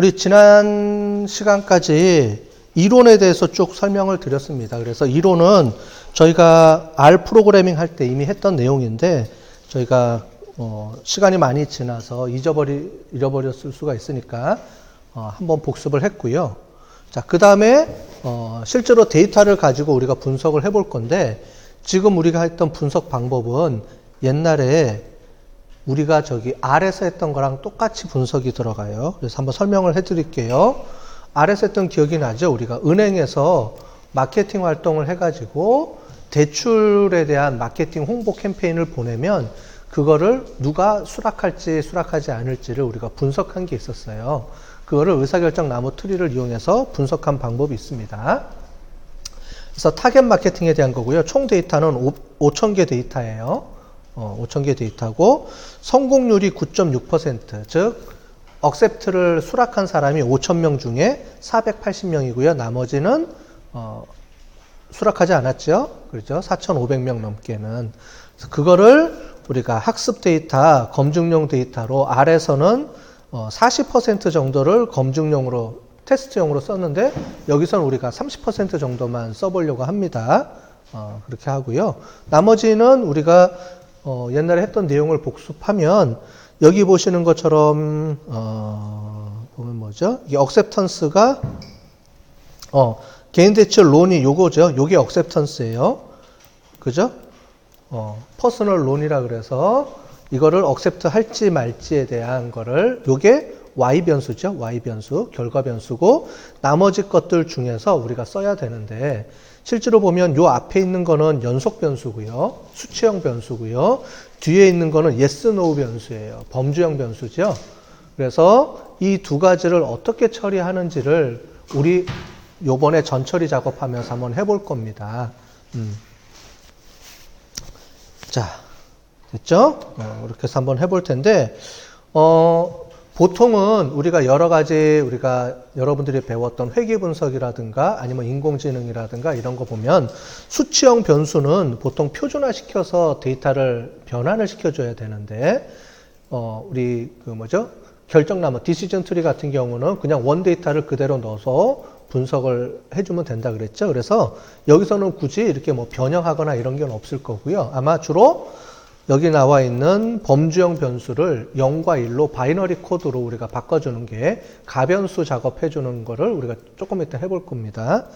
우리 지난 시간까지 이론에 대해서 쭉 설명을 드렸습니다. 그래서 이론은 저희가 R 프로그래밍 할 때 이미 했던 내용인데 저희가 시간이 많이 지나서 잃어버렸을 수가 있으니까 한번 복습을 했고요. 자, 그 다음에 실제로 데이터를 가지고 우리가 분석을 해볼 건데 지금 우리가 했던 분석 방법은 옛날에 우리가 저기 R에서 했던 거랑 똑같이 분석이 들어가요. 그래서 한번 설명을 해드릴게요. R에서 했던 기억이 나죠? 우리가 은행에서 마케팅 활동을 해가지고 대출에 대한 마케팅 홍보 캠페인을 보내면 그거를 누가 수락할지 수락하지 않을지를 우리가 분석한 게 있었어요. 그거를 의사결정 나무 트리를 이용해서 분석한 방법이 있습니다. 그래서 타겟 마케팅에 대한 거고요. 총 데이터는 5,000개 데이터예요. 5,000개 데이터고 성공률이 9.6%, 즉 억셉트를 수락한 사람이 5,000명 중에 480명이고요. 나머지는 수락하지 않았죠. 그렇죠? 4,500명 넘게는. 그래서 그거를 우리가 학습 데이터, 검증용 데이터로 R에서는 40% 정도를 검증용으로 테스트용으로 썼는데 여기서는 우리가 30% 정도만 써보려고 합니다. 그렇게 하고요. 나머지는 우리가 옛날에 했던 내용을 복습하면 여기 보시는 것처럼 보면 뭐죠? 이 억셉턴스가 개인 대출 론이 요거죠. 요게 억셉턴스예요. 그죠? 퍼스널 론이라 그래서 이거를 억셉트 할지 말지에 대한 거를 요게 Y 변수죠. Y 변수, 결과 변수고 나머지 것들 중에서 우리가 써야 되는데 실제로 보면 요 앞에 있는 거는 연속 변수고요. 수치형 변수고요. 뒤에 있는 거는 yes, no 변수예요. 범주형 변수죠. 그래서 이 두 가지를 어떻게 처리하는지를 우리 요번에 전처리 작업하면서 한번 해볼 겁니다. 자, 됐죠? 이렇게 해서 한번 해볼 텐데, 보통은 우리가 여러 가지 우리가 여러분들이 배웠던 회계 분석이라든가 아니면 인공지능이라든가 이런 거 보면 수치형 변수는 보통 표준화 시켜서 데이터를 변환을 시켜줘야 되는데, 우리 결정나무 디시전 트리 같은 경우는 그냥 원 데이터를 그대로 넣어서 분석을 해주면 된다 그랬죠. 그래서 여기서는 굳이 이렇게 뭐 변형하거나 이런 게 없을 거고요. 아마 주로 여기 나와 있는 범주형 변수를 0과 1로 바이너리 코드로 우리가 바꿔주는 게 가변수 작업해주는 거를 우리가 조금 이따 해볼 겁니다.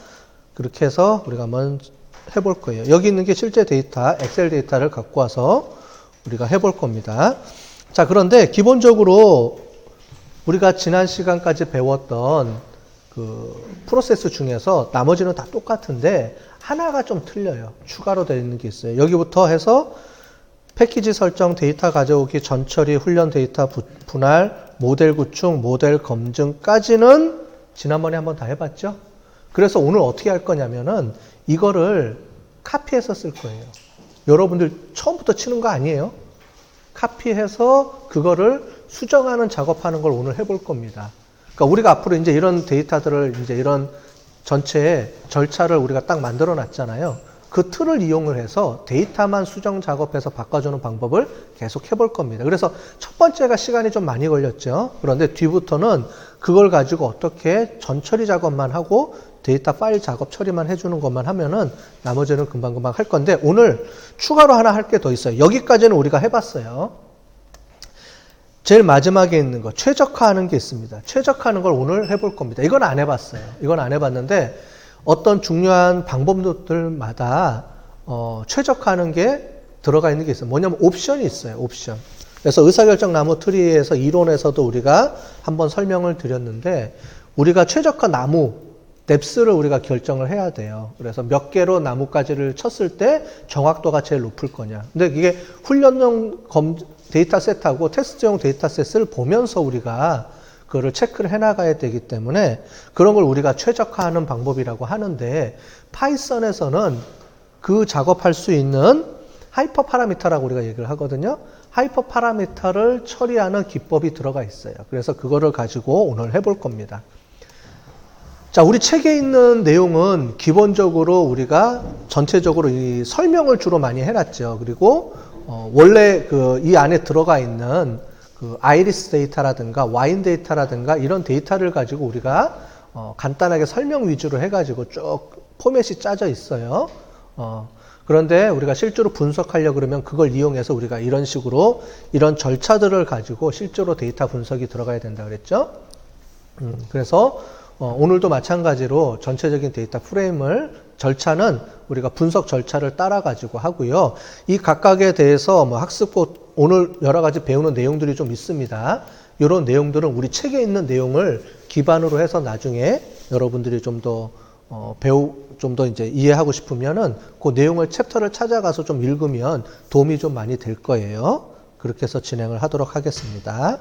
그렇게 해서 우리가 한번 해볼 거예요. 여기 있는 게 실제 데이터, 엑셀 데이터를 갖고 와서 우리가 해볼 겁니다. 자, 그런데 기본적으로 우리가 지난 시간까지 배웠던 그 프로세스 중에서 나머지는 다 똑같은데 하나가 좀 틀려요. 추가로 되어 있는 게 있어요. 여기부터 해서 패키지 설정, 데이터 가져오기, 전처리, 훈련 데이터 분할, 모델 구축, 모델 검증까지는 지난번에 한번 다 해봤죠? 그래서 오늘 어떻게 할 거냐면은 이거를 카피해서 쓸 거예요. 여러분들 처음부터 치는 거 아니에요? 카피해서 그거를 수정하는 작업하는 걸 오늘 해볼 겁니다. 그러니까 우리가 앞으로 이제 이런 데이터들을 이제 이런 전체 절차를 우리가 딱 만들어 놨잖아요. 그 틀을 이용을 해서 데이터만 수정 작업해서 바꿔주는 방법을 계속 해볼 겁니다. 그래서 첫 번째가 시간이 좀 많이 걸렸죠. 그런데 뒤부터는 그걸 가지고 어떻게 전처리 작업만 하고 데이터 파일 작업 처리만 해주는 것만 하면은 나머지는 금방금방 할 건데 오늘 추가로 하나 할 게 더 있어요. 여기까지는 우리가 해봤어요. 제일 마지막에 있는 거 최적화하는 게 있습니다. 최적화하는 걸 오늘 해볼 겁니다. 이건 안 해봤어요. 이건 안 해봤는데 어떤 중요한 방법들마다 최적화하는 게 들어가 있는 게 있어요. 뭐냐면 옵션이 있어요. 옵션. 그래서 의사결정 나무 트리에서 이론에서도 우리가 한번 설명을 드렸는데 우리가 최적화 나무 뎁스를 우리가 결정을 해야 돼요. 그래서 몇 개로 나뭇가지를 쳤을 때 정확도가 제일 높을 거냐. 근데 이게 훈련용 데이터셋하고 테스트용 데이터셋을 보면서 우리가 그거를 체크를 해나가야 되기 때문에 그런 걸 우리가 최적화하는 방법이라고 하는데 파이썬에서는 그 작업할 수 있는 하이퍼 파라미터라고 우리가 얘기를 하거든요. 하이퍼 파라미터를 처리하는 기법이 들어가 있어요. 그래서 그거를 가지고 오늘 해볼 겁니다. 자, 우리 책에 있는 내용은 기본적으로 우리가 전체적으로 이 설명을 주로 많이 해놨죠. 그리고 원래 이 안에 들어가 있는 그 아이리스 데이터라든가 와인 데이터라든가 이런 데이터를 가지고 우리가 간단하게 설명 위주로 해가지고 쭉 포맷이 짜져 있어요. 그런데 우리가 실제로 분석하려고 그러면 그걸 이용해서 우리가 이런 식으로 이런 절차들을 가지고 실제로 데이터 분석이 들어가야 된다 그랬죠. 그래서 오늘도 마찬가지로 전체적인 데이터 프레임을 절차는 우리가 분석 절차를 따라 가지고 하고요. 이 각각에 대해서 뭐 학습고 오늘 여러 가지 배우는 내용들이 좀 있습니다. 이런 내용들은 우리 책에 있는 내용을 기반으로 해서 나중에 여러분들이 좀 더 좀 더 이제 이해하고 싶으면은 그 내용을 챕터를 찾아가서 좀 읽으면 도움이 좀 많이 될 거예요. 그렇게 해서 진행을 하도록 하겠습니다.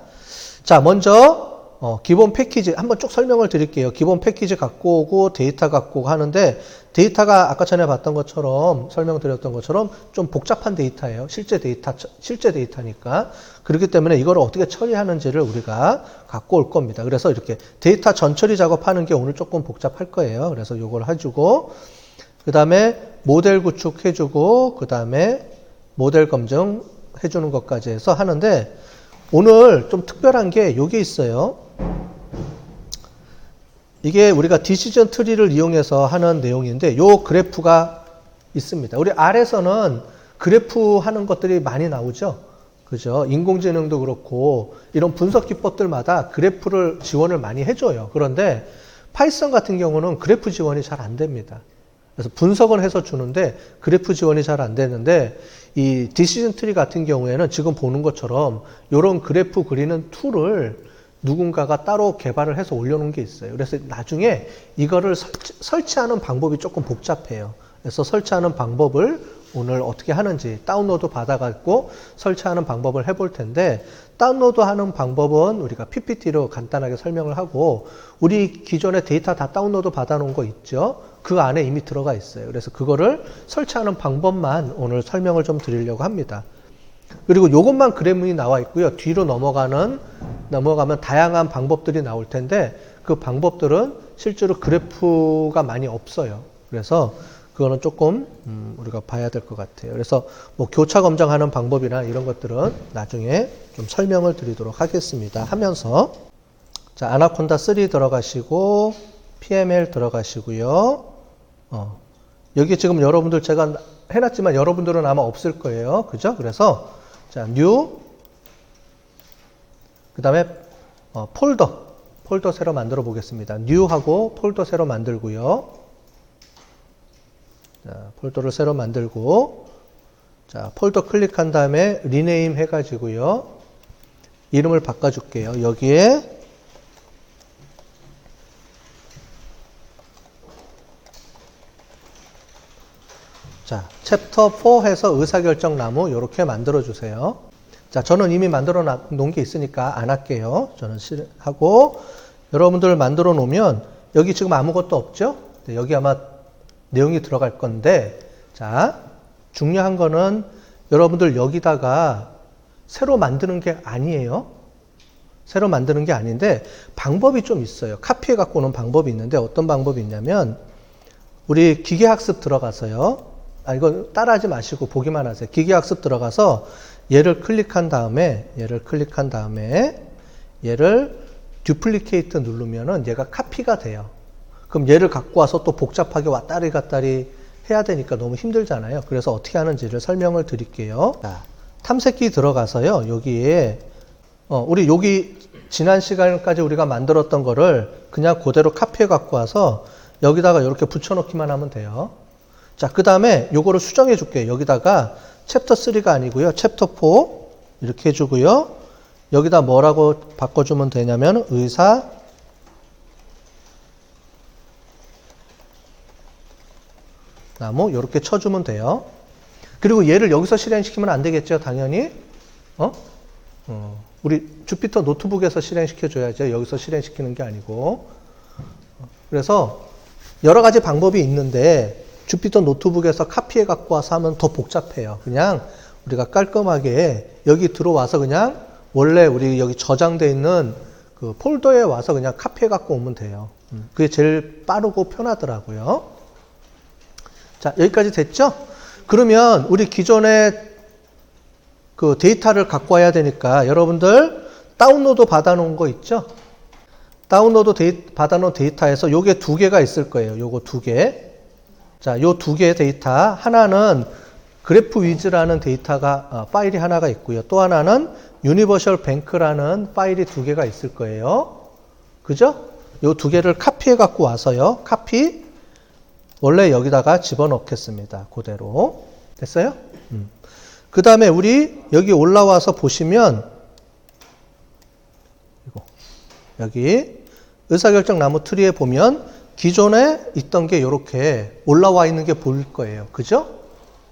자, 먼저 기본 패키지 한번 쭉 설명을 드릴게요. 기본 패키지 갖고 오고 데이터 갖고 오고 하는데 데이터가 아까 전에 봤던 것처럼 설명드렸던 것처럼 좀 복잡한 데이터예요. 실제 데이터니까. 그렇기 때문에 이걸 어떻게 처리하는지를 우리가 갖고 올 겁니다. 그래서 이렇게 데이터 전처리 작업하는 게 오늘 조금 복잡할 거예요. 그래서 이걸 해주고 그 다음에 모델 구축해주고 그 다음에 모델 검증 해주는 것까지 해서 하는데 오늘 좀 특별한 게 요게 있어요. 이게 우리가 디시전 트리를 이용해서 하는 내용인데 요 그래프가 있습니다. 우리 R에서는 그래프 하는 것들이 많이 나오죠. 그죠? 인공지능도 그렇고 이런 분석 기법들마다 그래프를 지원을 많이 해줘요. 그런데 파이썬 같은 경우는 그래프 지원이 잘 안 됩니다. 그래서 분석은 해서 주는데 그래프 지원이 잘 안 되는데 이 디시전 트리 같은 경우에는 지금 보는 것처럼 이런 그래프 그리는 툴을 누군가가 따로 개발을 해서 올려놓은 게 있어요. 그래서 나중에 이거를 설치하는 방법이 조금 복잡해요. 그래서 설치하는 방법을 오늘 어떻게 하는지 다운로드 받아갖고 설치하는 방법을 해볼 텐데 다운로드 하는 방법은 우리가 PPT로 간단하게 설명을 하고 우리 기존에 데이터 다 다운로드 받아놓은 거 있죠? 그 안에 이미 들어가 있어요. 그래서 그거를 설치하는 방법만 오늘 설명을 좀 드리려고 합니다. 그리고 이것만 그래프이 나와 있고요. 뒤로 넘어가면 다양한 방법들이 나올 텐데 그 방법들은 실제로 그래프가 많이 없어요. 그래서 그거는 조금 우리가 봐야 될 것 같아요. 그래서 뭐 교차 검증하는 방법이나 이런 것들은 나중에 좀 설명을 드리도록 하겠습니다. 하면서 자 아나콘다 3 들어가시고 PML 들어가시고요. 여기 지금 여러분들 제가 해놨지만 여러분들은 아마 없을 거예요. 그죠? 그래서 자 new 그 다음에 폴더 새로 만들어 보겠습니다. new 하고 폴더 새로 만들고요. 자, 폴더를 새로 만들고 자 폴더 클릭한 다음에 리네임 해가지고요. 이름을 바꿔줄게요. 여기에 자, 챕터 4 해서 의사결정나무 이렇게 만들어주세요. 자, 저는 이미 만들어 놓은 게 있으니까 안 할게요. 저는 하고 여러분들 만들어 놓으면 여기 지금 아무것도 없죠? 네, 여기 아마 내용이 들어갈 건데 자, 중요한 거는 여러분들 여기다가 새로 만드는 게 아니에요. 새로 만드는 게 아닌데 방법이 좀 있어요. 카피해 갖고 오는 방법이 있는데 어떤 방법이 있냐면 우리 기계학습 들어가서요. 이거 따라하지 마시고 보기만 하세요. 기계학습 들어가서 얘를 클릭한 다음에 얘를 듀플리케이트 누르면은 얘가 카피가 돼요. 그럼 얘를 갖고 와서 또 복잡하게 왔다리 갔다리 해야 되니까 너무 힘들잖아요. 그래서 어떻게 하는지를 설명을 드릴게요. 자, 탐색기 들어가서요. 여기에 우리 여기 지난 시간까지 우리가 만들었던 거를 그냥 그대로 카피해 갖고 와서 여기다가 이렇게 붙여넣기만 하면 돼요. 자, 그 다음에 요거를 수정해 줄게요. 여기다가 챕터 3가 아니고요. 챕터 4 이렇게 해주고요. 여기다 뭐라고 바꿔주면 되냐면 의사 나무 이렇게 쳐주면 돼요. 그리고 얘를 여기서 실행시키면 안 되겠죠. 당연히 우리 주피터 노트북에서 실행시켜 줘야죠. 여기서 실행시키는 게 아니고. 그래서 여러 가지 방법이 있는데 주피터 노트북에서 카피해 갖고 와서 하면 더 복잡해요. 그냥 우리가 깔끔하게 여기 들어와서 그냥 원래 우리 여기 저장되어 있는 그 폴더에 와서 그냥 카피해 갖고 오면 돼요. 그게 제일 빠르고 편하더라고요. 자, 여기까지 됐죠? 그러면 우리 기존에 그 데이터를 갖고 와야 되니까 여러분들 다운로드 받아놓은 거 있죠? 다운로드 받아놓은 데이터에서 요게 두 개가 있을 거예요. 요거 두 개. 자, 요 두 개의 데이터. 하나는 그래프 위즈라는 데이터가, 파일이 하나가 있고요. 또 하나는 유니버셜 뱅크라는 파일이 두 개가 있을 거예요. 그죠? 요 두 개를 카피해 갖고 와서요. 카피. 원래 여기다가 집어넣겠습니다. 그대로. 됐어요? 그 다음에 우리 여기 올라와서 보시면, 여기 의사결정 나무 트리에 보면 기존에 있던 게 이렇게 올라와 있는 게 보일 거예요. 그죠?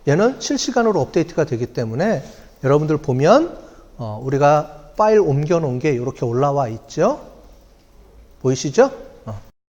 얘는 실시간으로 업데이트가 되기 때문에 여러분들 보면 우리가 파일 옮겨 놓은 게 이렇게 올라와 있죠? 보이시죠?